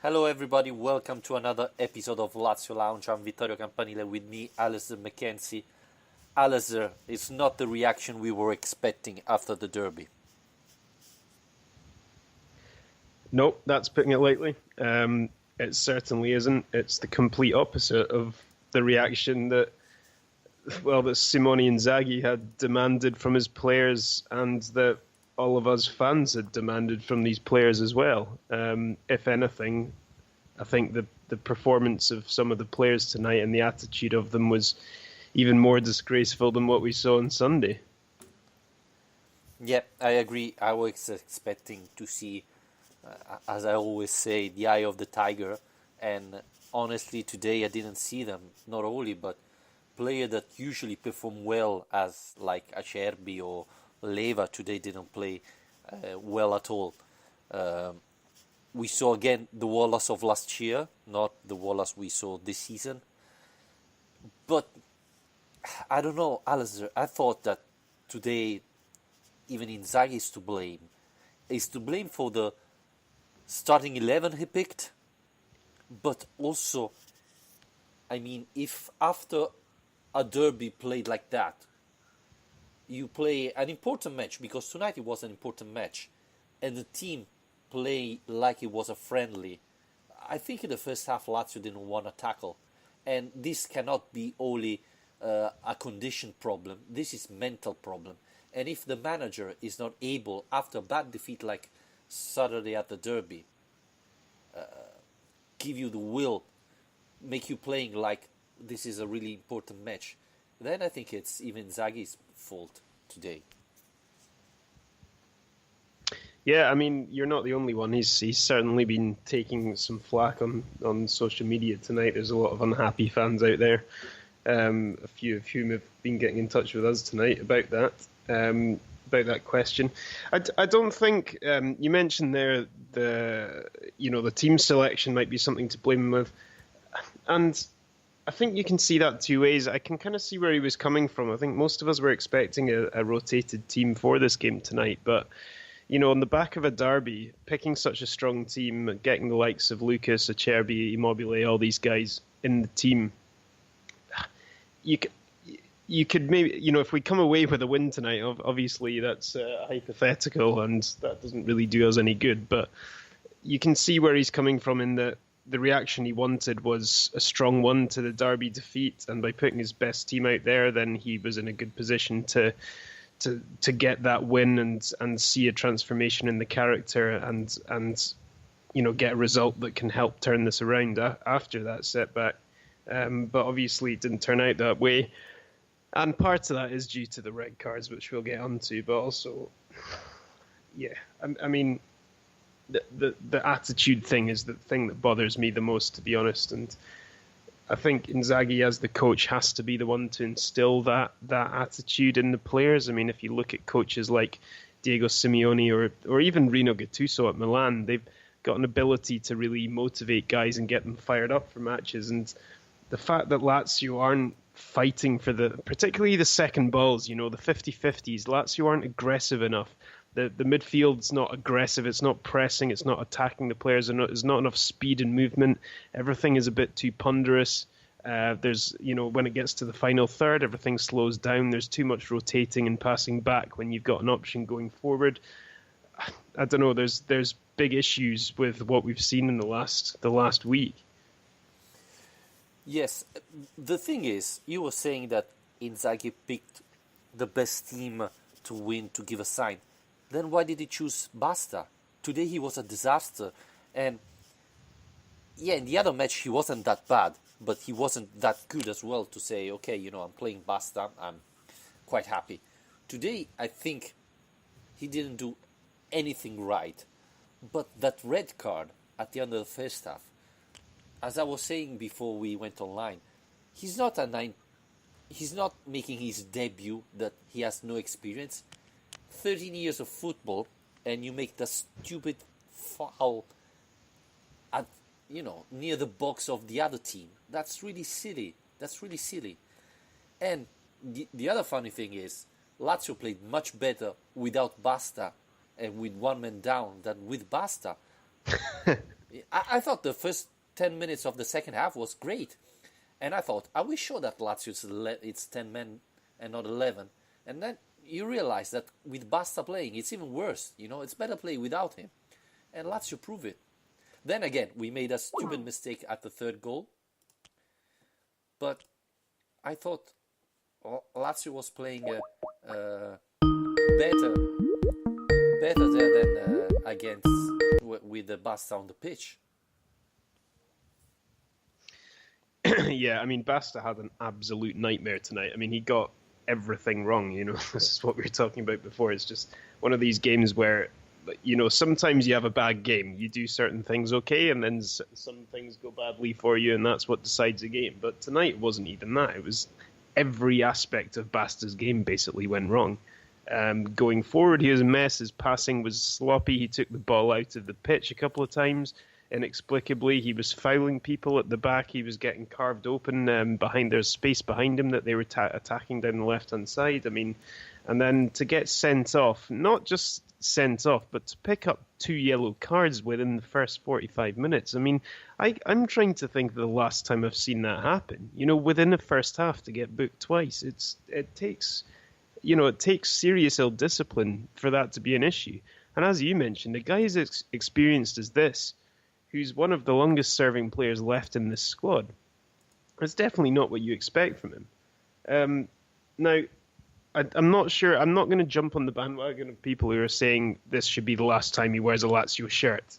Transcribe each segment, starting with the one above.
Hello everybody, welcome to another episode of Lazio Lounge. I'm Vittorio Campanile with me, Alistair McKenzie. Alistair, it's not the reaction we were expecting after the derby. Nope, that's putting it lightly. It certainly isn't. It's the complete opposite of the reaction that Simone Inzaghi had demanded from his players and that all of us fans had demanded from these players as well. If anything, I think the performance of some of the players tonight and the attitude of them was even more disgraceful than what we saw on Sunday. Yeah, I agree. I was expecting to see, as I always say, the eye of the tiger. And honestly, today I didn't see them. Not only, but players that usually perform well, as like Acerbi or Leva, today didn't play well at all. We saw again the Wallace of last year, not the Wallace we saw this season. But I don't know, Alistair. I thought that today even Inzaghi is to blame. Is to blame for the starting 11 he picked, but also, I mean, if after a derby played like that, you play an important match, because tonight it was an important match, and the team play like it was a friendly. I think in the first half Lazio didn't want to tackle, and this cannot be only a condition problem. This is mental problem, and if the manager is not able, after a bad defeat like Saturday at the derby, give you the will, make you playing like this is a really important match, then I think it's even Inzaghi's fault today. Yeah, I mean, you're not the only one. He's certainly been taking some flack on social media tonight. There's a lot of unhappy fans out there. A few of whom have been getting in touch with us tonight about that question. I don't think you mentioned there the team selection might be something to blame him with, and I think you can see that two ways. I can kind of see where he was coming from. I think most of us were expecting a rotated team for this game tonight, but on the back of a derby, picking such a strong team, getting the likes of Lucas, Acerbi, Immobile, all these guys in the team, you could maybe, if we come away with a win tonight, obviously that's hypothetical and that doesn't really do us any good, but you can see where he's coming from in that the reaction he wanted was a strong one to the derby defeat, and by putting his best team out there, then he was in a good position to get that win and see a transformation in the character and get a result that can help turn this around after that setback. But obviously it didn't turn out that way. And part of that is due to the red cards, which we'll get onto. But also, yeah, I mean, the attitude thing is the thing that bothers me the most, to be honest. And I think Inzaghi, as the coach, has to be the one to instill that attitude in the players. I mean, if you look at coaches like Diego Simeone or even Rino Gattuso at Milan, they've got an ability to really motivate guys and get them fired up for matches. And the fact that Lazio aren't fighting for particularly the second balls, the 50-50s, Lazio aren't aggressive enough. The midfield's not aggressive, it's not pressing, it's not attacking the players, there's not enough speed and movement. Everything is a bit too ponderous. There's, when it gets to the final third, everything slows down. There's too much rotating and passing back when you've got an option going forward. I don't know, there's big issues with what we've seen in the last week. Yes, the thing is, you were saying that Inzaghi picked the best team to win, to give a sign. Then why did he choose Basta? Today he was a disaster. And yeah, in the other match he wasn't that bad, but he wasn't that good as well to say, okay, I'm playing Basta, I'm quite happy. Today I think he didn't do anything right. But that red card at the end of the first half, as I was saying before we went online, he's not making his debut, that he has no experience. 13 years of football, and you make the stupid foul at near the box of the other team. That's really silly. And the other funny thing is, Lazio played much better without Basta and with one man down than with Basta. I thought the first 10 minutes of the second half was great. And I thought, are we sure that Lazio it's 10 men and not 11? And then you realize that with Basta playing, it's even worse. It's better play without him. And Lazio prove it. Then again, we made a stupid mistake at the third goal. But I thought Lazio was playing better there than against with the Basta on the pitch. Yeah, I mean, Basta had an absolute nightmare tonight. I mean, he got everything wrong. This is what we were talking about before. It's just one of these games where, sometimes you have a bad game. You do certain things okay, and then some things go badly for you, and that's what decides a game. But tonight it wasn't even that. It was every aspect of Basta's game basically went wrong. Going forward, he was a mess. His passing was sloppy. He took the ball out of the pitch a couple of times. Inexplicably, he was fouling people at the back. He was getting carved open behind. There's space behind him that they were attacking down the left-hand side. I mean, and then to get sent off, not just sent off, but to pick up 2 yellow cards within the first 45 minutes. I mean, I'm trying to think of the last time I've seen that happen. Within the first half to get booked twice. It takes serious ill discipline for that to be an issue. And as you mentioned, the guy as experienced as this, who's one of the longest serving players left in this squad, that's definitely not what you expect from him. Now, I'm not sure. I'm not going to jump on the bandwagon of people who are saying this should be the last time he wears a Lazio shirt.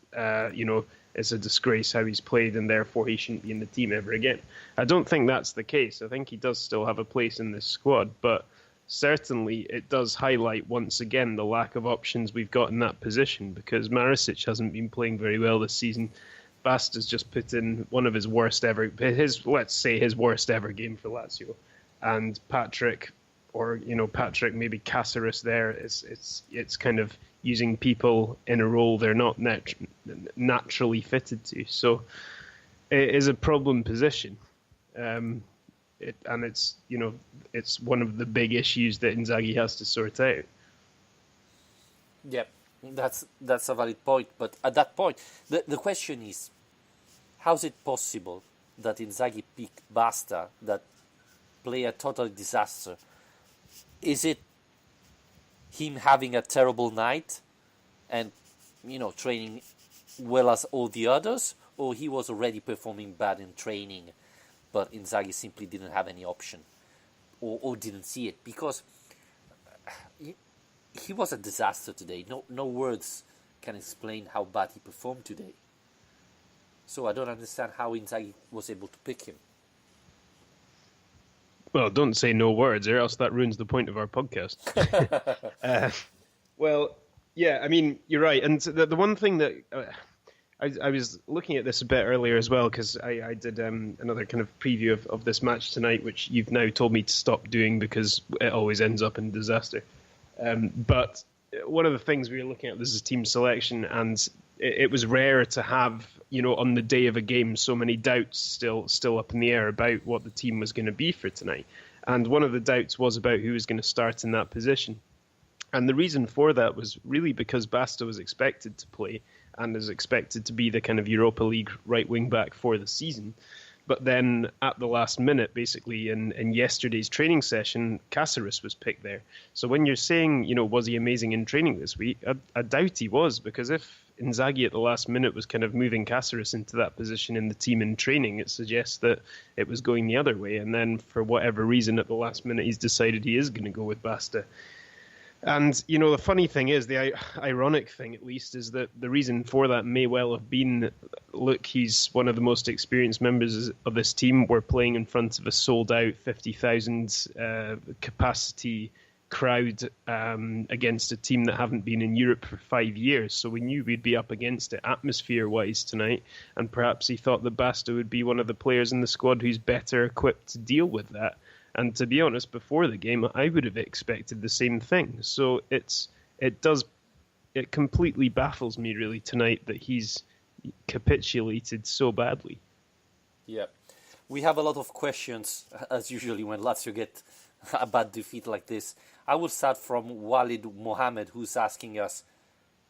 It's a disgrace how he's played and therefore he shouldn't be in the team ever again. I don't think that's the case. I think he does still have a place in this squad, but certainly it does highlight once again the lack of options we've got in that position, because Marisic hasn't been playing very well this season. Basta's just put in one of his worst ever game for Lazio, and Patrick maybe Caceres there, it's kind of using people in a role they're not naturally fitted to. So it is a problem position. It's one of the big issues that Inzaghi has to sort out. Yep, that's a valid point. But at that point, the question is, how is it possible that Inzaghi picked Basta, that play a total disaster? Is it him having a terrible night and training well as all the others, or he was already performing bad in training, but Inzaghi simply didn't have any option or didn't see it? Because he was a disaster today. No words can explain how bad he performed today. So I don't understand how Inzaghi was able to pick him. Well, don't say no words, or else that ruins the point of our podcast. Well, yeah, I mean, you're right. And the one thing that I was looking at this a bit earlier as well, because I did another kind of preview of this match tonight, which you've now told me to stop doing because it always ends up in disaster. But one of the things we were looking at was the team selection, and it was rare to have, on the day of a game, so many doubts still up in the air about what the team was going to be for tonight. And one of the doubts was about who was going to start in that position. And the reason for that was really because Basta was expected to play and is expected to be the kind of Europa League right wing back for the season. But then at the last minute, basically in yesterday's training session, Caceres was picked there. So when you're saying, was he amazing in training this week? I doubt he was, because if Inzaghi at the last minute was kind of moving Caceres into that position in the team in training, it suggests that it was going the other way. And then for whatever reason, at the last minute, he's decided he is going to go with Basta. And, the funny thing is, the ironic thing at least, is that the reason for that may well have been, look, he's one of the most experienced members of this team. We're playing in front of a sold-out 50,000 capacity crowd against a team that haven't been in Europe for 5 years. So we knew we'd be up against it atmosphere-wise tonight. And perhaps he thought that Basta would be one of the players in the squad who's better equipped to deal with that. And to be honest, before the game, I would have expected the same thing. So it completely baffles me really tonight that he's capitulated so badly. Yeah, we have a lot of questions as usually when Lazio get a bad defeat like this. I will start from Walid Mohammed, who's asking us: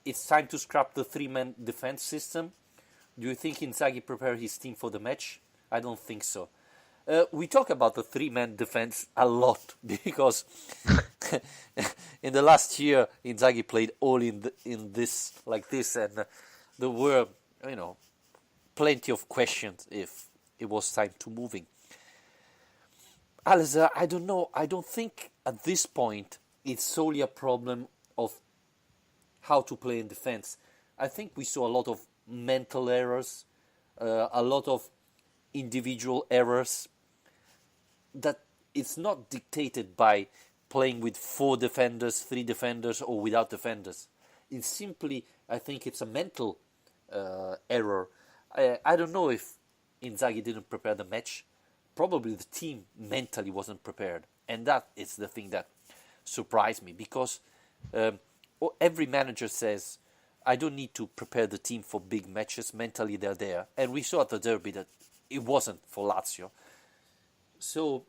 it's time to scrap the 3-man defense system. Do you think Inzaghi prepared his team for the match? I don't think so. We talk about the three-man defense a lot because in the last year Inzaghi played all in this like this, and there were plenty of questions if it was time to moving. Alistair, I don't know. I don't think at this point it's solely a problem of how to play in defense. I think we saw a lot of mental errors, a lot of individual errors. That it's not dictated by playing with 4 defenders, 3 defenders, or without defenders. It's simply, I think it's a mental error. I don't know if Inzaghi didn't prepare the match. Probably the team mentally wasn't prepared. And that is the thing that surprised me, because every manager says, I don't need to prepare the team for big matches. Mentally they're there. And we saw at the derby that it wasn't for Lazio. So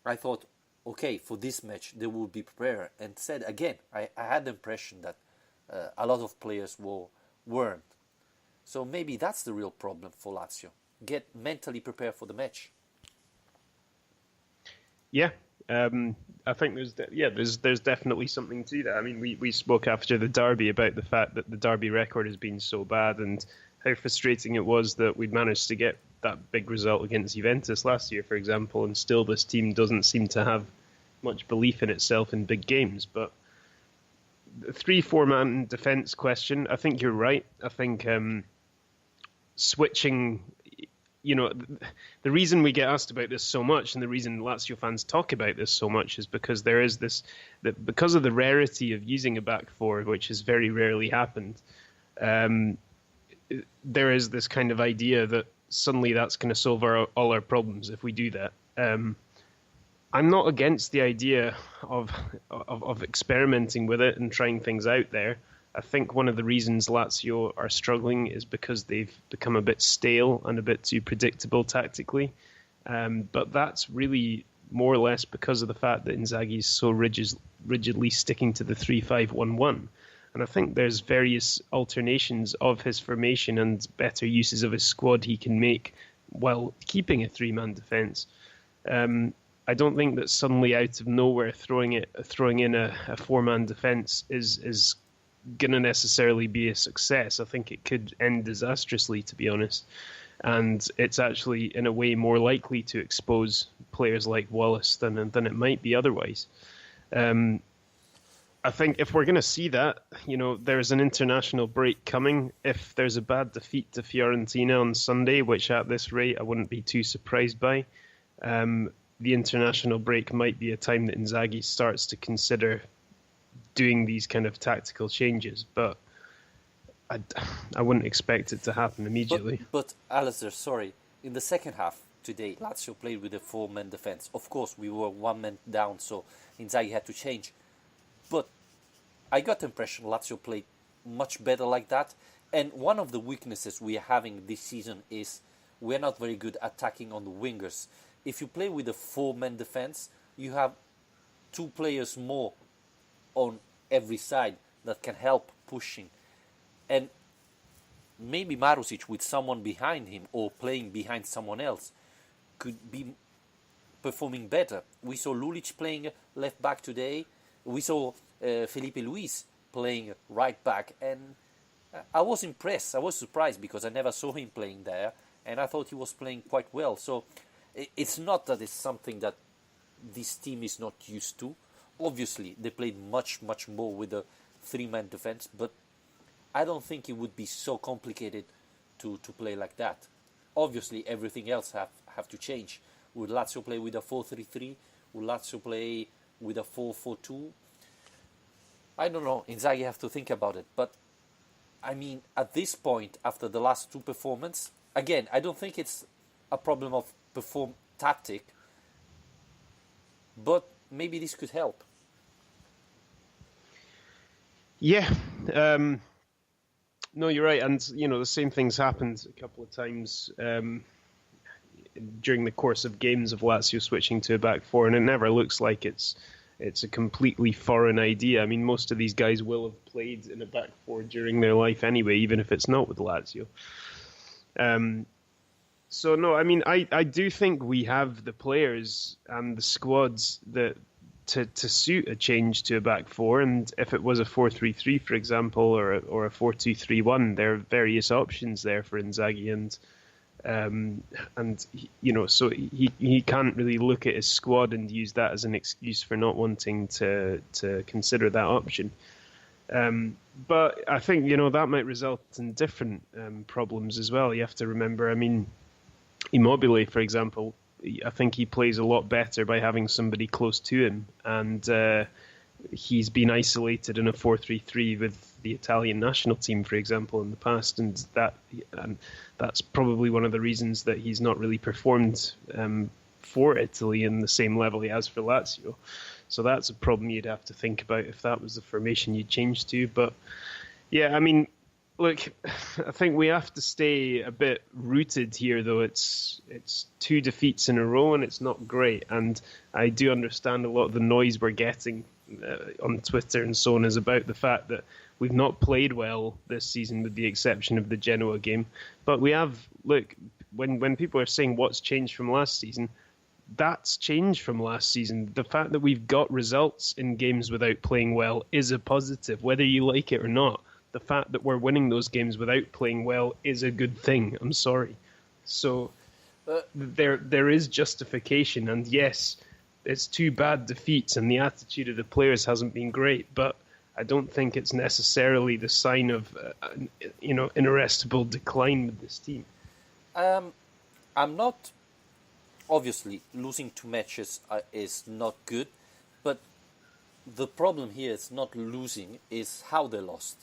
I thought, okay, for this match they will be prepared. And said again, I had the impression that a lot of players weren't. So maybe that's the real problem for Lazio. Get mentally prepared for the match. Yeah, I think there's definitely something to that. I mean, we spoke after the derby about the fact that the derby record has been so bad and how frustrating it was that we'd managed to get that big result against Juventus last year, for example, and still this team doesn't seem to have much belief in itself in big games. But the 3-4 man defence question, I think you're right. I think switching, the reason we get asked about this so much and the reason Lazio fans talk about this so much is because there is because of the rarity of using a back 4, which has very rarely happened, there is this kind of idea that suddenly that's going to solve all our problems if we do that. I'm not against the idea of experimenting with it and trying things out there. I think one of the reasons Lazio are struggling is because they've become a bit stale and a bit too predictable tactically. But that's really more or less because of the fact that Inzaghi is so rigidly sticking to the 3-5-1-1. And I think there's various alternations of his formation and better uses of his squad he can make while keeping a 3-man defence. I don't think that suddenly out of nowhere throwing in a 4-man defence is going to necessarily be a success. I think it could end disastrously, to be honest. And it's actually, in a way, more likely to expose players like Wallace than it might be otherwise. I think if we're going to see that, there's an international break coming. If there's a bad defeat to Fiorentina on Sunday, which at this rate I wouldn't be too surprised by, the international break might be a time that Inzaghi starts to consider doing these kind of tactical changes. But I wouldn't expect it to happen immediately. But Alistair, sorry, in the second half today, Lazio played with a 4-man defence. Of course, we were 1 man down, so Inzaghi had to change. But I got the impression Lazio played much better like that. And one of the weaknesses we are having this season is we're not very good attacking on the wingers. If you play with a 4-man defence, you have 2 players more on every side that can help pushing. And maybe Marusic with someone behind him or playing behind someone else could be performing better. We saw Lulic playing left back today. We saw Felipe Luis playing right back. And I was impressed. I was surprised because I never saw him playing there. And I thought he was playing quite well. So it's not that it's something that this team is not used to. Obviously, they played much, much more with a 3-man defense, but I don't think it would be so complicated to play like that. Obviously, everything else have to change. Would Lazio play with a 4-3-3? Would Lazio play with a 4-4-2? I don't know. Inzaghi have to think about it. But, I mean, at this point, after the last 2 performances, again, I don't think it's a problem of tactic, but maybe this could help. Yeah, no, you're right, and the same things happened a couple of times during the course of games of Lazio switching to a back 4, and it never looks like it's a completely foreign idea. I mean, most of these guys will have played in a back 4 during their life anyway, even if it's not with Lazio. Um, so no, I mean, I do think we have the players and the squads that to suit a change to a back four, and if it was a 4-3-3, for example, or a 4-2-3-1, there are various options there for Inzaghi, and so he can't really look at his squad and use that as an excuse for not wanting to consider that option. But I think that might result in different problems as well. You have to remember, I mean, Immobile, for example, I think he plays a lot better by having somebody close to him, and he's been isolated in a 4-3-3 with the Italian national team, for example, in the past, and that's probably one of the reasons that he's not really performed for Italy in the same level he has for Lazio. So that's a problem you'd have to think about if that was the formation you changed to. But yeah, I mean, look, I think we have to stay a bit rooted here, though. It's 2 defeats in a row, and it's not great. And I do understand a lot of the noise we're getting on Twitter and so on is about the fact that we've not played well this season, with the exception of the Genoa game. But we have, look, when people are saying what's changed from last season, that's changed from last season. The fact that we've got results in games without playing well is a positive, whether you like it or not. The fact that we're winning those games without playing well is a good thing. I'm sorry. So there is justification, and yes, it's 2 bad defeats, and the attitude of the players hasn't been great. But I don't think it's necessarily the sign of inarrestable decline with this team. I'm not. Obviously, losing 2 matches is not good, but the problem here is not losing, is how they lost,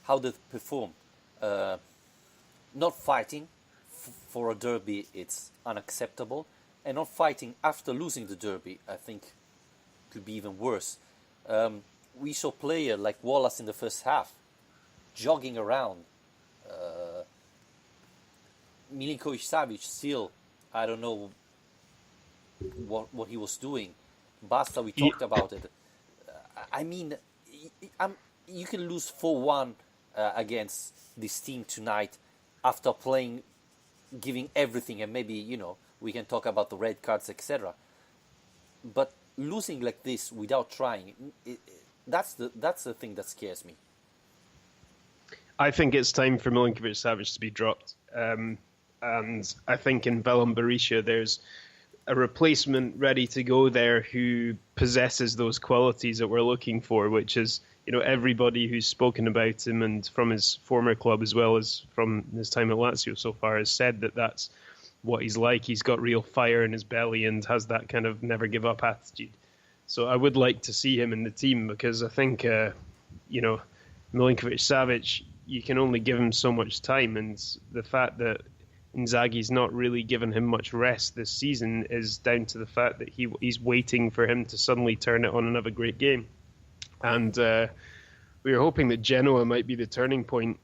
how they performed. Not fighting for a derby, it's unacceptable, and not fighting after losing the derby, I think, could be even worse. We saw players like Wallace in the first half jogging around. Milinkovic-Savic still, I don't know what he was doing. Basta, we talked about it. I mean, you can lose 4-1 against this team tonight after playing, giving everything, and maybe, we can talk about the red cards, etc. But losing like this without trying, that's the thing that scares me. I think it's time for Milinkovic-Savic to be dropped. And I think in Velam Berisha there's a replacement ready to go there who possesses those qualities that we're looking for, which is, everybody who's spoken about him and from his former club as well as from his time at Lazio so far has said that that's what he's like. He's got real fire in his belly and has that kind of never give up attitude. So I would like to see him in the team, because I think, Milinkovic-Savic, you can only give him so much time, and the fact that Inzaghi's not really given him much rest this season is down to the fact that he's waiting for him to suddenly turn it on and have a great game. And we were hoping that Genoa might be the turning point,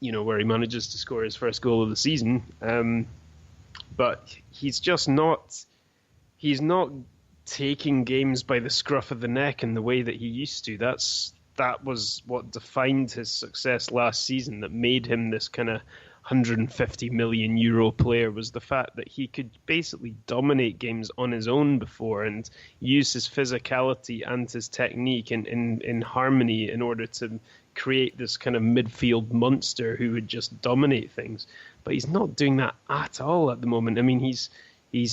where he manages to score his first goal of the season. But he's not taking games by the scruff of the neck in the way that he used to. That was what defined his success last season, that made him this kind of 150 million euro player, was the fact that he could basically dominate games on his own before and use his physicality and his technique in harmony in order to create this kind of midfield monster who would just dominate things. But he's not doing that at all at the moment. I mean, he's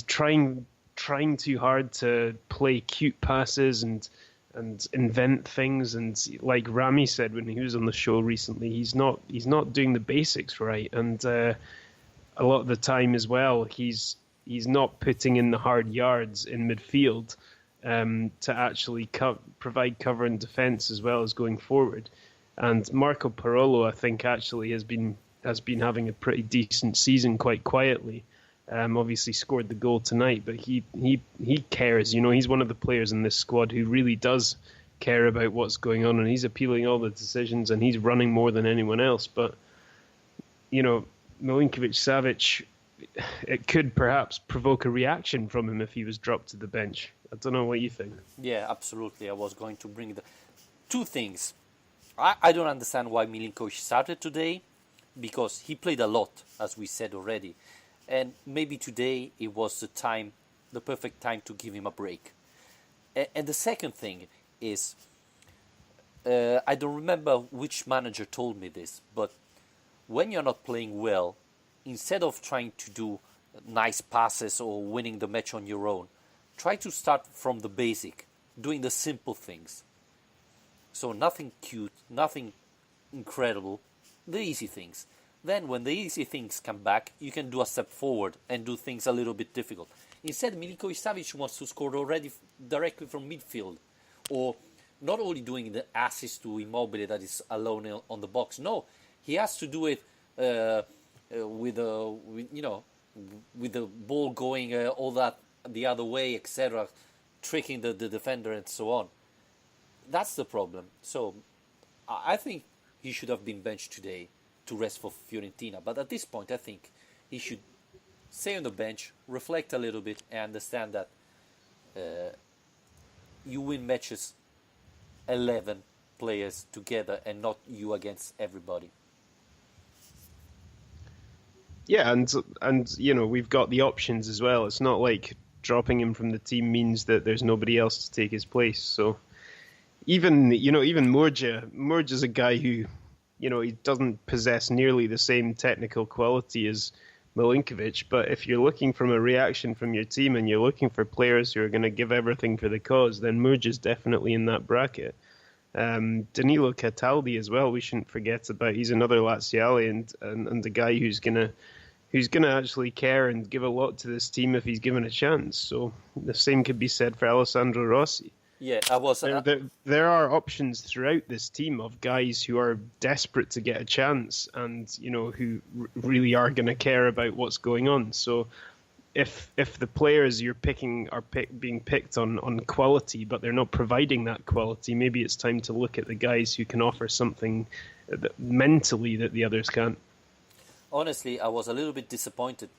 trying too hard to play cute passes and invent things, and like Rami said when he was on the show recently, he's not doing the basics right, and a lot of the time as well he's not putting in the hard yards in midfield to actually provide cover and defence as well as going forward. And Marco Parolo, I think, actually has been having a pretty decent season quite quietly. Obviously scored the goal tonight, but he cares. He's one of the players in this squad who really does care about what's going on, and he's appealing all the decisions, and he's running more than anyone else. But Milinkovic-Savic, it could perhaps provoke a reaction from him if he was dropped to the bench. I don't know what you think. Yeah, absolutely. I was going to bring the 2 things. I don't understand why Milinkovic started today. because he played a lot, as we said already, and maybe today it was the perfect time to give him a break. And the second thing is, I don't remember which manager told me this, but when you're not playing well, instead of trying to do nice passes or winning the match on your own, try to start from the basic, doing the simple things. So nothing cute, nothing incredible, the easy things. Then when the easy things come back, you can do a step forward and do things a little bit difficult. Instead, Milinkovic-Savic wants to score already directly from midfield, or not only doing the assist to Immobile that is alone on the box. No, he has to do it with the ball going all that the other way, etc., tricking the defender and so on. That's the problem. So I think he should have been benched today to rest for Fiorentina. But at this point, I think he should stay on the bench, reflect a little bit, and understand that you win matches 11 players together and not you against everybody. Yeah, and we've got the options as well. It's not like dropping him from the team means that there's nobody else to take his place. So even Murja's a guy who, he doesn't possess nearly the same technical quality as Milinkovic, but if you're looking from a reaction from your team and you're looking for players who are going to give everything for the cause, then Murja's definitely in that bracket. Danilo Cataldi as well, we shouldn't forget about. He's another Laziale and a guy who's gonna actually care and give a lot to this team if he's given a chance. So the same could be said for Alessandro Rossi. Yeah, There are options throughout this team of guys who are desperate to get a chance and who really are going to care about what's going on. So if the players you're picking are being picked on quality, but they're not providing that quality, maybe it's time to look at the guys who can offer something mentally that the others can't. Honestly, I was a little bit disappointed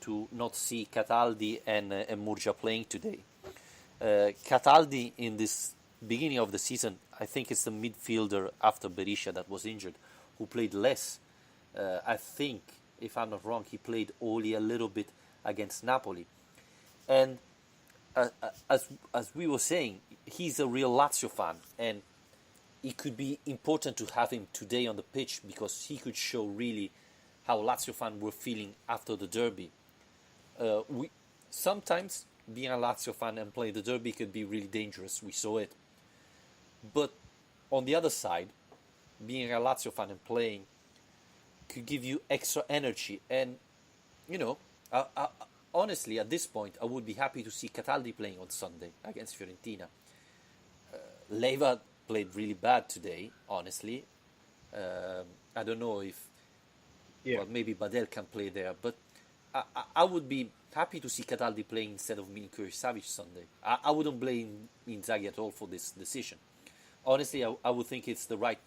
to not see Cataldi and Murgia playing today. Cataldi in this beginning of the season, I think it's the midfielder after Berisha that was injured, who played less. I think, if I'm not wrong, he played only a little bit against Napoli. And as we were saying, he's a real Lazio fan, and it could be important to have him today on the pitch because he could show really how Lazio fans were feeling after the derby. Sometimes being a Lazio fan and playing the derby could be really dangerous. We saw it. But on the other side, being a Lazio fan and playing could give you extra energy. And, honestly, at this point, I would be happy to see Cataldi playing on Sunday against Fiorentina. Leiva played really bad today, honestly. I don't know if maybe Badel can play there, but I would be happy to see Cataldi playing instead of Milinkovic-Savic Sunday. I wouldn't blame Inzaghi at all for this decision. Honestly, I would think it's the right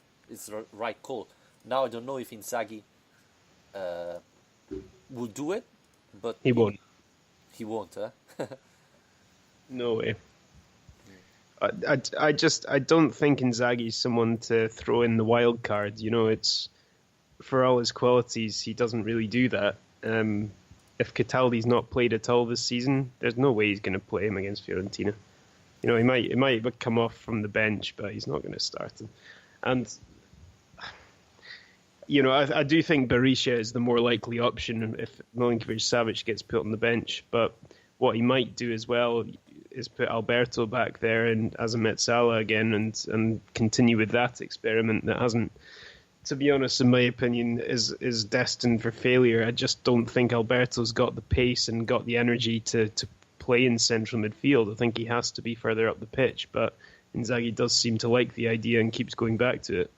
call. Now I don't know if Inzaghi will do it, but he won't. He won't, huh? No way. I don't think Inzaghi's someone to throw in the wild card. It's for all his qualities, he doesn't really do that. If Cataldi's not played at all this season, there's no way he's going to play him against Fiorentina. He might come off from the bench, but he's not going to start him. And I do think Berisha is the more likely option if Milinkovic-Savic gets put on the bench. But what he might do as well is put Alberto back there and as a Mezzala again and continue with that experiment that hasn't, to be honest, in my opinion, is destined for failure. I just don't think Alberto's got the pace and got the energy to play in central midfield. I think he has to be further up the pitch, but Inzaghi does seem to like the idea and keeps going back to it.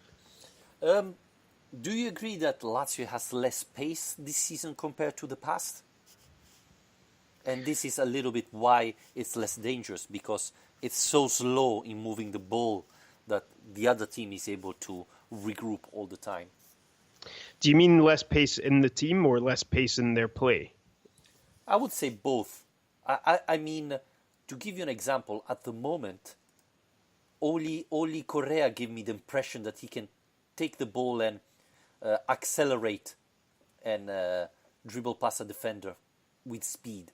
Do you agree that Lazio has less pace this season compared to the past? And this is a little bit why it's less dangerous, because it's so slow in moving the ball that the other team is able to regroup all the time. Do you mean less pace in the team or less pace in their play? I would say both. I mean, to give you an example, at the moment, Oli Correa gave me the impression that he can take the ball and accelerate and dribble past a defender with speed.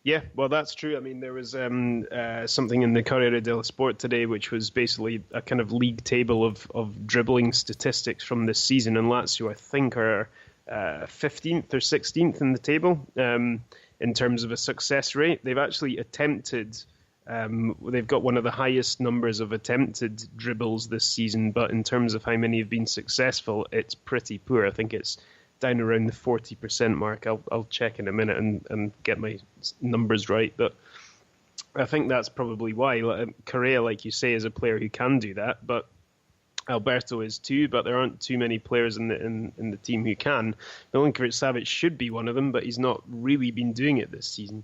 Yeah, well, that's true. I mean, there was something in the Corriere dello Sport today, which was basically a kind of league table of dribbling statistics from this season, and Lazio, I think, are 15th or 16th in the table in terms of a success rate. They've actually attempted, they've got one of the highest numbers of attempted dribbles this season, but in terms of how many have been successful, it's pretty poor. I think it's down around the 40% mark. I'll check in a minute and get my numbers right. But I think that's probably why. Correa, like you say, is a player who can do that, but Alberto is too. But there aren't too many players in the team who can. Milinkovic Savic should be one of them, but he's not really been doing it this season.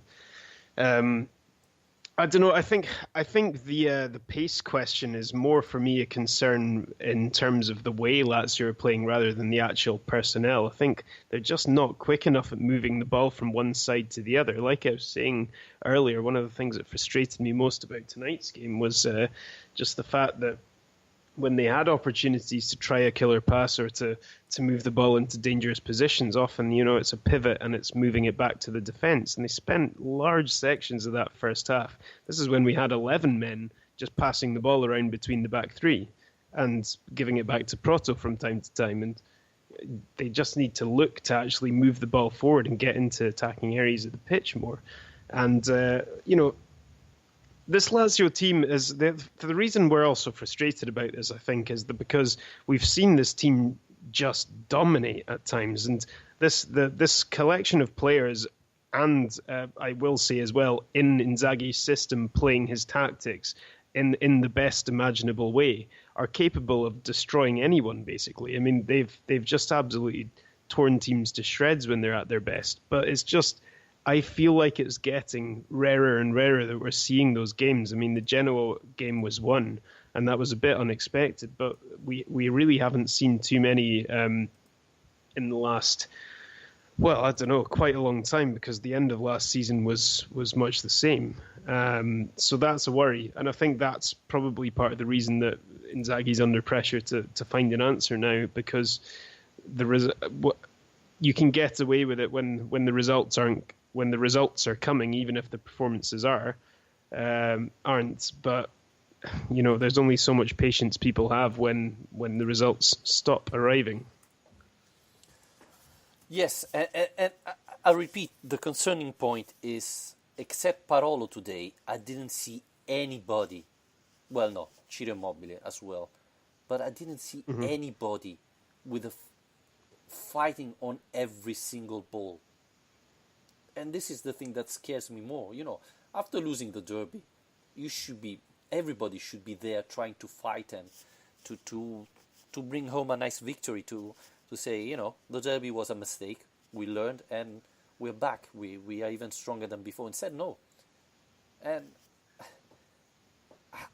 I don't know. I think the pace question is more for me a concern in terms of the way Lazio are playing rather than the actual personnel. I think they're just not quick enough at moving the ball from one side to the other. Like I was saying earlier, one of the things that frustrated me most about tonight's game was just the fact that when they had opportunities to try a killer pass or to move the ball into dangerous positions, often, it's a pivot and it's moving it back to the defence. And they spent large sections of that first half. This is when we had 11 men just passing the ball around between the back three and giving it back to Proto from time to time. And they just need to look to actually move the ball forward and get into attacking areas of the pitch more. And, this Lazio team is the reason we're also frustrated about this, I think, is that because we've seen this team just dominate at times, and this collection of players, and I will say as well, in Inzaghi's system, playing his tactics in the best imaginable way, are capable of destroying anyone. Basically, I mean, they've just absolutely torn teams to shreds when they're at their best. But it's just, I feel like it's getting rarer and rarer that we're seeing those games. I mean, the Genoa game was won, and that was a bit unexpected, but we really haven't seen too many in the last, well, I don't know, quite a long time, because the end of last season was much the same. So that's a worry, and I think that's probably part of the reason that Inzaghi's under pressure to find an answer now, because you can get away with it when the results are coming, even if the performances aren't. But there's only so much patience people have when the results stop arriving. Yes, and I repeat, the concerning point is, except Parolo today, I didn't see anybody. Well, no, Ciro Immobile as well, but I didn't see anybody with fighting on every single ball. And this is the thing that scares me more. After losing the derby, everybody should be there trying to fight and to bring home a nice victory, to say, the derby was a mistake, we learned, and we're back. We are even stronger than before. Instead, no. And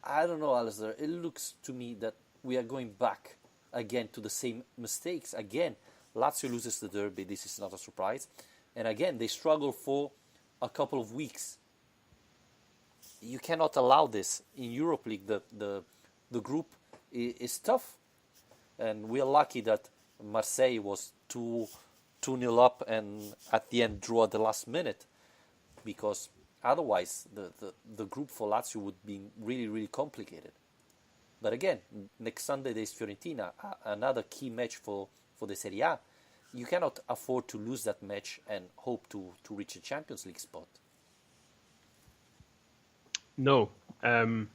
I don't know, Alistair, it looks to me that we are going back again to the same mistakes. Again, Lazio loses the derby, this is not a surprise. And again, they struggle for a couple of weeks. You cannot allow this. In Europe League, the group is tough. And we are lucky that Marseille was 2-0 up and at the end drew at the last minute. Because otherwise, the group for Lazio would be really, really complicated. But again, next Sunday there's Fiorentina, another key match for the Serie A. You cannot afford to lose that match and hope to reach a Champions League spot. No. And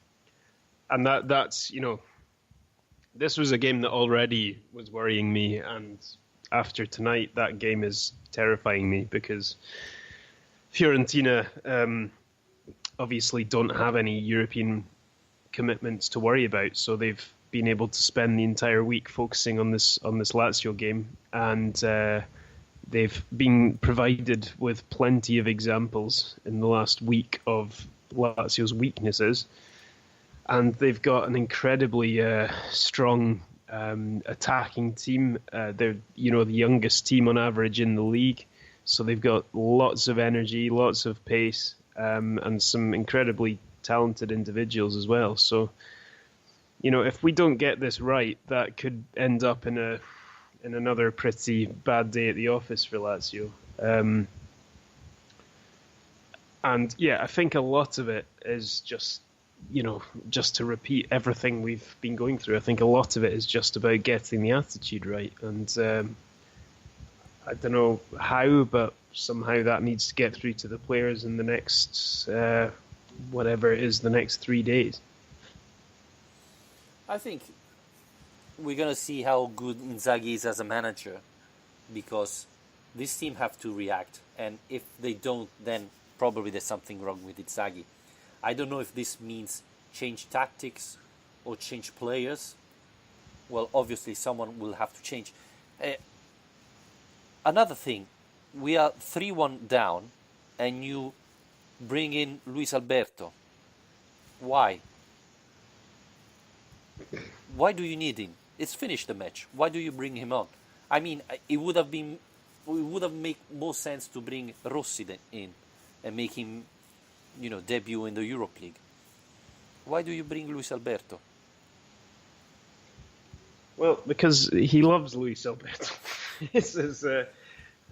that's, this was a game that already was worrying me. And after tonight, that game is terrifying me, because Fiorentina obviously don't have any European commitments to worry about. So they've been able to spend the entire week focusing on this Lazio game, and they've been provided with plenty of examples in the last week of Lazio's weaknesses, and they've got an incredibly strong attacking team. They're the youngest team on average in the league, so they've got lots of energy, lots of pace, and some incredibly talented individuals as well. So if we don't get this right, that could end up in another pretty bad day at the office for Lazio. And yeah, I think a lot of it is just to repeat everything we've been going through. I think a lot of it is just about getting the attitude right. And I don't know how, but somehow that needs to get through to the players in the next, whatever it is, the next 3 days. I think we're gonna see how good Inzaghi is as a manager, because this team have to react, and if they don't, then probably there's something wrong with Inzaghi. I don't know if this means change tactics or change players. Well, obviously someone will have to change. Uh, Another thing, we are 3-1 down, and you bring in Luis Alberto. Why? Why do you need him? It's finished the match. Why do you bring him on? I mean, it would have made more sense to bring Rossi in and make him, debut in the Europe League. Why do you bring Luis Alberto? Well, because he loves Luis Alberto.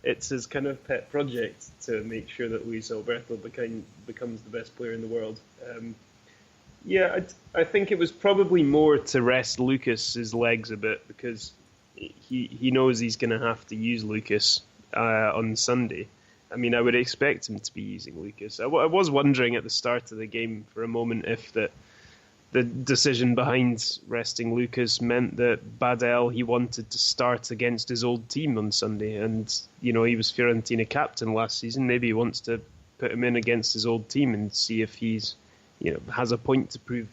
It's his kind of pet project to make sure that Luis Alberto becomes the best player in the world. Yeah, I think it was probably more to rest Lucas's legs a bit, because he knows he's going to have to use Lucas on Sunday. I mean, I would expect him to be using Lucas. I was wondering at the start of the game for a moment if the decision behind resting Lucas meant that Badel, he wanted to start against his old team on Sunday. And, he was Fiorentina captain last season. Maybe he wants to put him in against his old team and see if he's, has a point to prove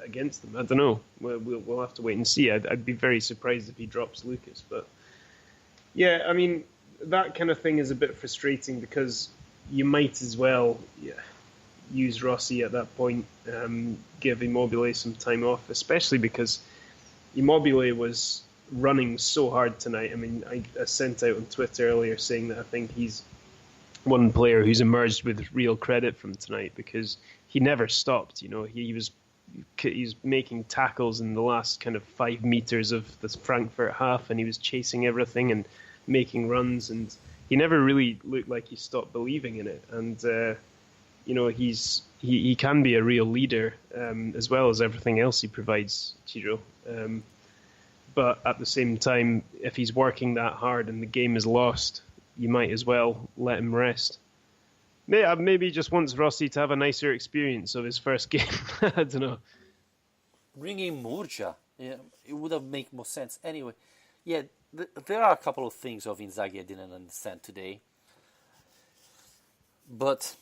against them. I don't know. We'll have to wait and see. I'd be very surprised if he drops Lucas. But, yeah, I mean, that kind of thing is a bit frustrating, because you might as well use Rossi at that point, give Immobile some time off, especially because Immobile was running so hard tonight. I mean, I sent out on Twitter earlier saying that I think he's one player who's emerged with real credit from tonight, because he never stopped. He's making tackles in the last kind of 5 meters of the Frankfurt half, and he was chasing everything and making runs, and he never really looked like he stopped believing in it. And he can be a real leader, as well as everything else he provides, Ciro. But at the same time, if he's working that hard and the game is lost, you might as well let him rest. Maybe he just wants Rossi to have a nicer experience of his first game. I don't know. Bring in Murcia. Yeah, it would have made more sense. Anyway, yeah, there are a couple of things of Inzaghi I didn't understand today. But,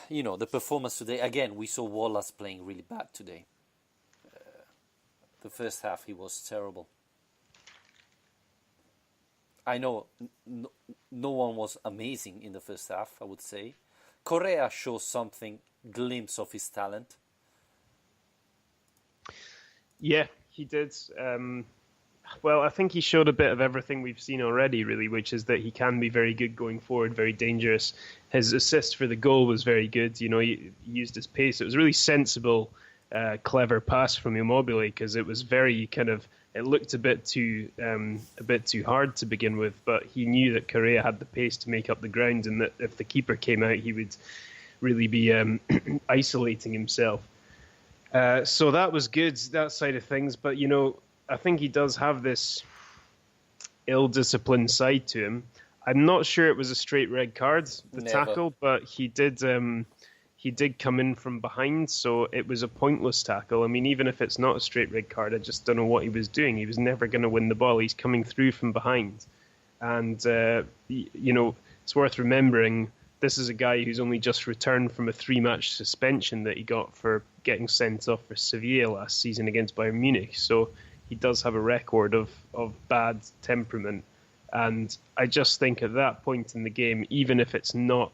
the performance today, again, we saw Wallace playing really bad today. The first half, he was terrible. I know no one was amazing in the first half, I would say. Correa shows something, glimpse of his talent. Yeah, he did. Well, I think he showed a bit of everything we've seen already, really, which is that he can be very good going forward, very dangerous. His assist for the goal was very good. He used his pace. It was a really sensible, clever pass from Immobile, because it was very kind of. It looked a bit too hard to begin with, but he knew that Correa had the pace to make up the ground, and that if the keeper came out, he would really be isolating himself. So that was good, that side of things. But I think he does have this ill-disciplined side to him. I'm not sure it was a straight red card, the Never. tackle, but he did come in from behind, so it was a pointless tackle. I mean, even if it's not a straight red card, I just don't know what he was doing. He was never going to win the ball. He's coming through from behind. And, it's worth remembering, this is a guy who's only just returned from a 3-match suspension that he got for getting sent off for Sevilla last season against Bayern Munich. So he does have a record of bad temperament. And I just think at that point in the game, even if it's not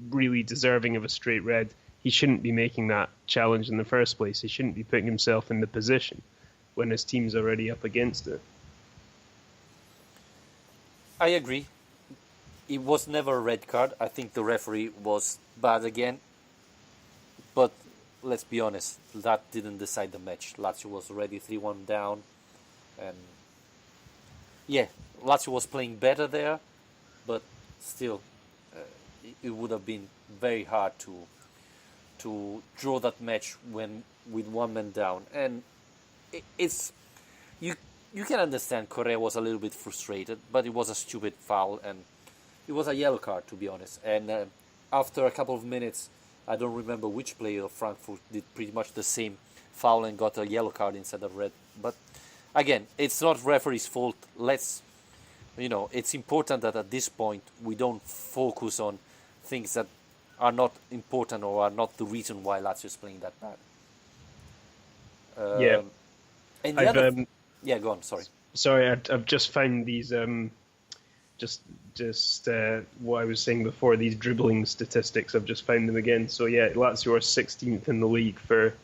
really deserving of a straight red, he shouldn't be making that challenge in the first place. He shouldn't be putting himself in the position when his team's already up against it. I agree. It was never a red card. I think the referee was bad again. But let's be honest, that didn't decide the match. Lazio was already 3-1 down, and yeah, Lazio was playing better there, but still, it would have been very hard to draw that match when with one man down. And it's you you can understand Correa was a little bit frustrated, but it was a stupid foul and it was a yellow card, to be honest. And after a couple of minutes, I don't remember which player of Frankfurt did pretty much the same foul and got a yellow card instead of red. But again, it's not referee's fault. It's important that at this point we don't focus on things that are not important or are not the reason why Lazio is playing that bad. Yeah, And I've yeah, go on. Sorry. sorry, I've just found these just what I was saying before, these dribbling statistics. I've just found them again. So yeah, Lazio are 16th in the league for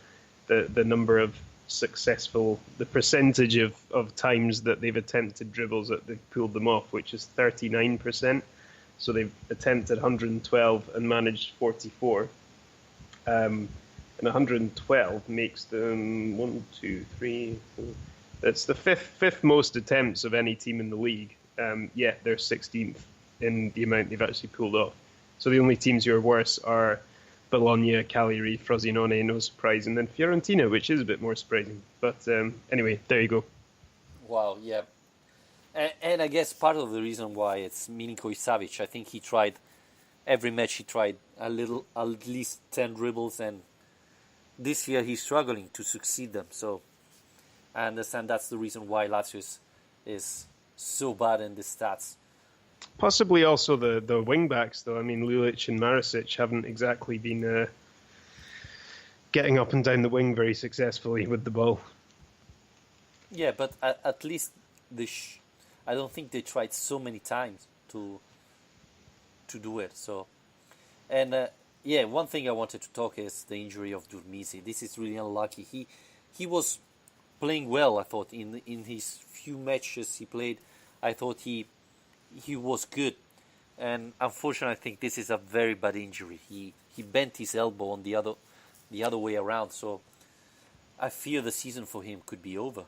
the number of the percentage of times that they've attempted dribbles that they've pulled them off, which is 39%. So they've attempted 112 and managed 44. And 112 makes them 1, 2, 3, 4. That's the fifth most attempts of any team in the league. Yet they're 16th in the amount they've actually pulled off. So the only teams who are worse are Bologna, Cagliari, Frosinone, no surprise, and then Fiorentina, which is a bit more surprising. But anyway, there you go. Wow. Yeah. And I guess part of the reason why it's Milinkovic Savic, I think he tried every match. He tried at least 10 dribbles, and this year he's struggling to succeed them. So I understand that's the reason why Lazio is so bad in the stats. Possibly also the wing backs, though. I mean, Lulic and Maricic haven't exactly been getting up and down the wing very successfully with the ball. Yeah, but at least I don't think they tried so many times to do it. So, and yeah, one thing I wanted to talk is the injury of Durmisi. This is really unlucky. He was playing well, I thought, in his few matches he played. I thought he was good, and unfortunately, I think this is a very bad injury. He bent his elbow on the other way around, so I fear the season for him could be over.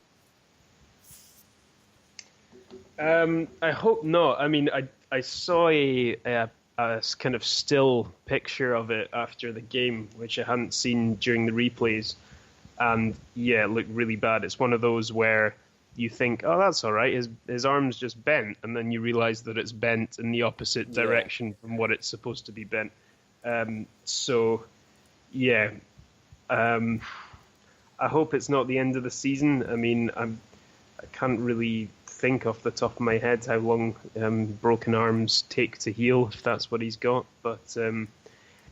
I hope not. I mean, I saw a kind of still picture of it after the game, which I hadn't seen during the replays, and yeah, it looked really bad. It's one of those where you think, oh, that's all right, his arm's just bent, and then you realise that it's bent in the opposite direction from what it's supposed to be bent. So, yeah, I hope it's not the end of the season. I mean, I can't really think off the top of my head how long broken arms take to heal, if that's what he's got. But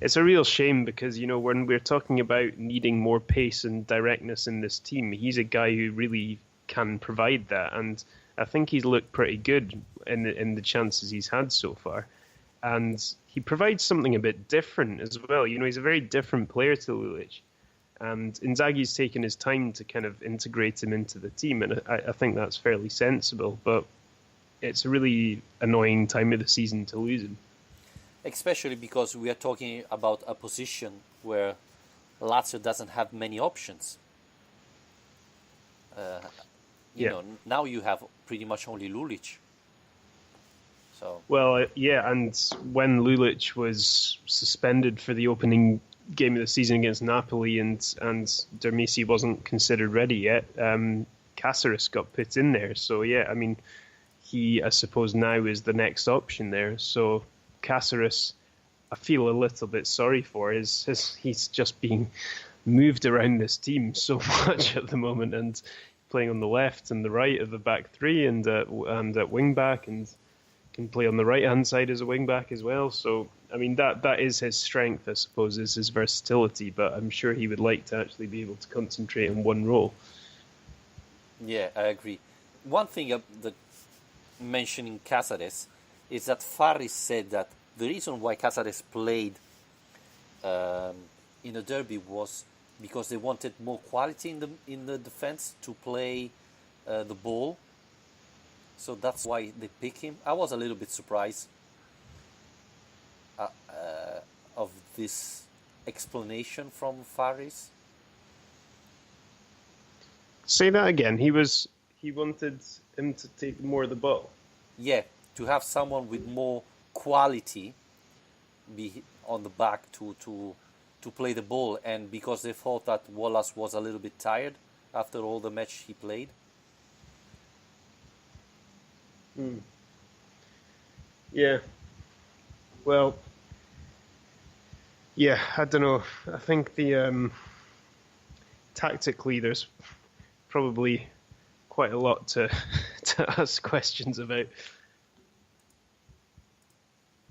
it's a real shame because, when we're talking about needing more pace and directness in this team, he's a guy who really can provide that. And I think he's looked pretty good in the chances he's had so far. And he provides something a bit different as well. He's a very different player to Lulic. And Inzaghi's taken his time to kind of integrate him into the team, and I think that's fairly sensible. But it's a really annoying time of the season to lose him. Especially because we are talking about a position where Lazio doesn't have many options. Now you have pretty much only Lulic. So Well, yeah, and when Lulic was suspended for the opening game of the season against Napoli and Dermisi wasn't considered ready yet, Caceres got put in there. So, yeah, I mean, he, I suppose, now is the next option there. So Caceres, I feel a little bit sorry for. He's just being moved around this team so much at the moment and playing on the left and the right of the back three and at wing back and can play on the right-hand side as a wing-back as well. So, I mean, that is his strength, I suppose, is his versatility, but I'm sure he would like to actually be able to concentrate on one role. yeah, I agree. One thing that mentioning Caceres is that Faris said that the reason why Caceres played in a derby was because they wanted more quality in the defense to play the ball. So that's why they pick him. I was a little bit surprised of this explanation from Faris. Say that again. He wanted him to take more of the ball. Yeah, to have someone with more quality be on the back to play the ball, and because they thought that Wallace was a little bit tired after all the match he played. Hmm. Yeah. Well, yeah. I don't know. I think the tactically there's probably quite a lot to to ask questions about.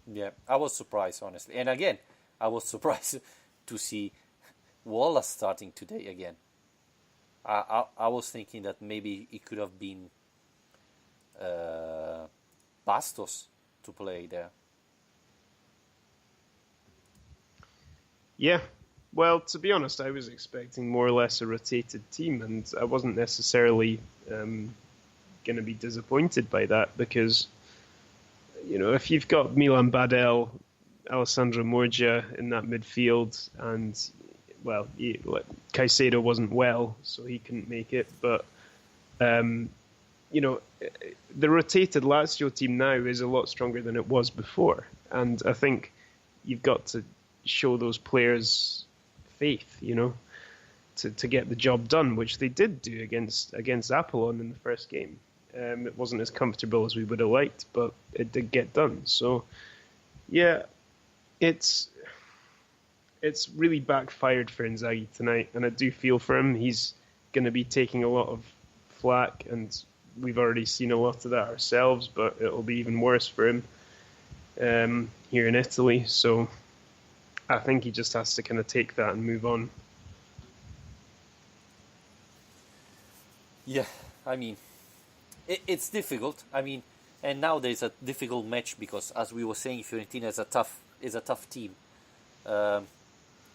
Yeah, I was surprised honestly, and again, I was surprised to see Wallace starting today again. I was thinking that maybe it could have been uh, Bastos to play there. Yeah. Well, to be honest, I was expecting more or less a rotated team, and I wasn't necessarily going to be disappointed by that because, if you've got Milan Badel, Alessandro Morgia in that midfield, and, well, Caicedo wasn't well, so he couldn't make it, but, um, the rotated Lazio team now is a lot stronger than it was before, and I think you've got to show those players faith, to get the job done, which they did do against Apollon in the first game. It wasn't as comfortable as we would have liked, but it did get done. So, yeah, it's really backfired for Inzaghi tonight, and I do feel for him. He's going to be taking a lot of flack, and we've already seen a lot of that ourselves, but it'll be even worse for him here in Italy. So I think he just has to kind of take that and move on. Yeah, I mean, it's difficult. I mean, and now there's a difficult match because, as we were saying, Fiorentina is a tough team. Um,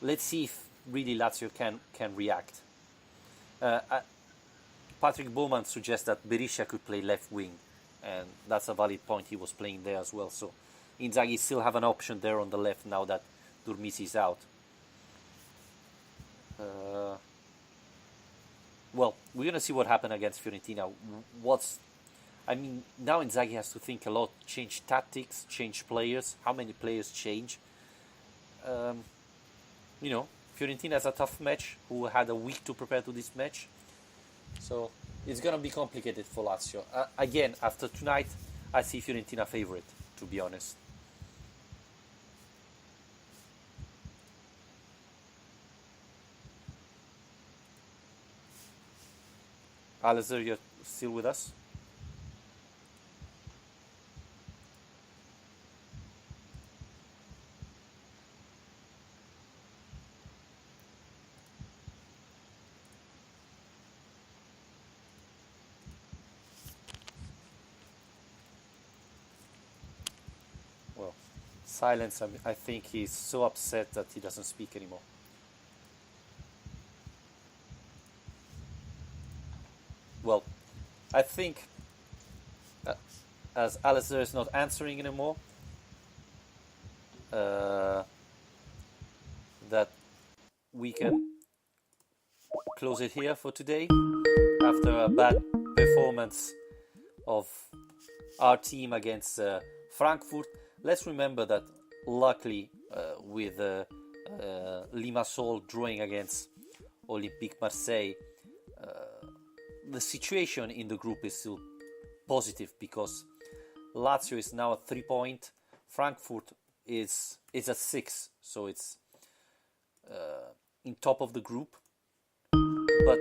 let's see if really Lazio can react. Patrick Bowman suggests that Berisha could play left wing, and that's a valid point. He was playing there as well, so Inzaghi still have an option there on the left now that Durmisi is out. Uh, well, we're gonna see what happened against Fiorentina. I mean, now Inzaghi has to think a lot, change tactics, change players. How many players change? Um, Fiorentina has a tough match. Who had a week to prepare to this match, so it's gonna be complicated for Lazio. Again, after tonight, I see Fiorentina favorite. To be honest. Alistair, you're still with us? Well, silence. I think he's so upset that he doesn't speak anymore. Well, I think uh, as Alistair is not answering anymore, uh, that we can close it here for today. After a bad performance of our team against Frankfurt, let's remember that luckily with Limassol drawing against Olympique Marseille, the situation in the group is still positive because Lazio is now at 3 points, Frankfurt is at 6, so it's in top of the group, but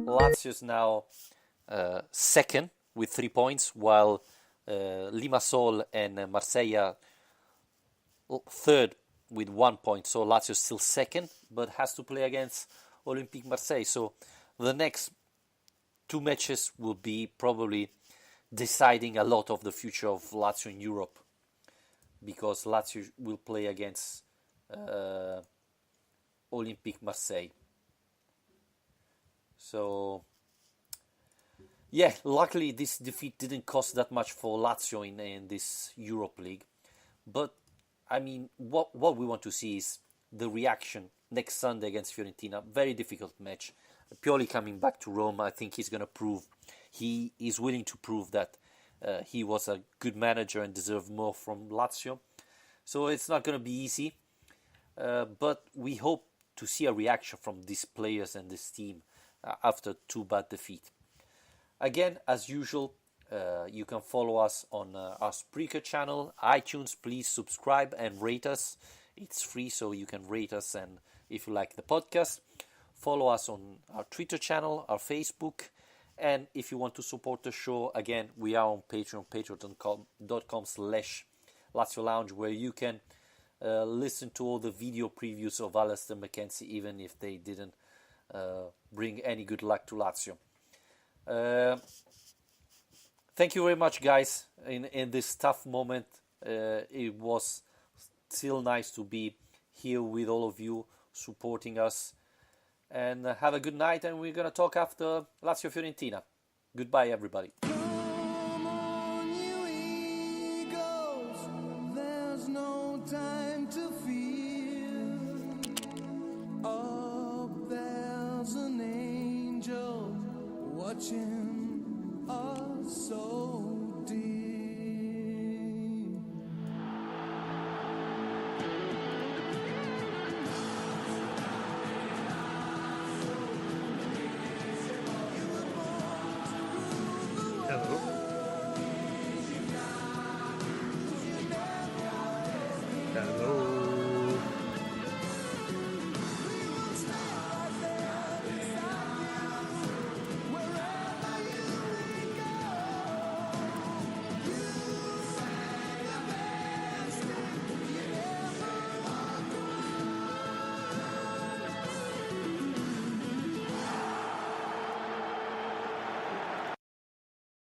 Lazio is now second with 3 points, while Limassol and Marseille third with 1 point. So Lazio is still second, but has to play against Olympique Marseille. So the next two matches will be probably deciding a lot of the future of Lazio in Europe, because Lazio will play against Olympique Marseille. So yeah, luckily this defeat didn't cost that much for Lazio in this Europe League. But I mean, what we want to see is the reaction next Sunday against Fiorentina. Very difficult match. Pioli coming back to Rome, I think he's going to prove, he is willing to prove that he was a good manager and deserved more from Lazio. So it's not going to be easy, but we hope to see a reaction from these players and this team after two bad defeats. Again, as usual, you can follow us on our Spreaker channel, iTunes. Please subscribe and rate us. It's free, so you can rate us, and if you like the podcast, follow us on our Twitter channel, our Facebook, and if you want to support the show, again, we are on Patreon, patreon.com/Lazio Lounge, where you can listen to all the video previews of Alistair McKenzie, even if they didn't bring any good luck to Lazio. Thank you very much, guys, in this tough moment. It was still nice to be here with all of you, supporting us. And have a good night, and we're going to talk after Lazio Fiorentina. Goodbye, everybody. Come on, you eagles, there's no time to fear. Up there's an angel watching us so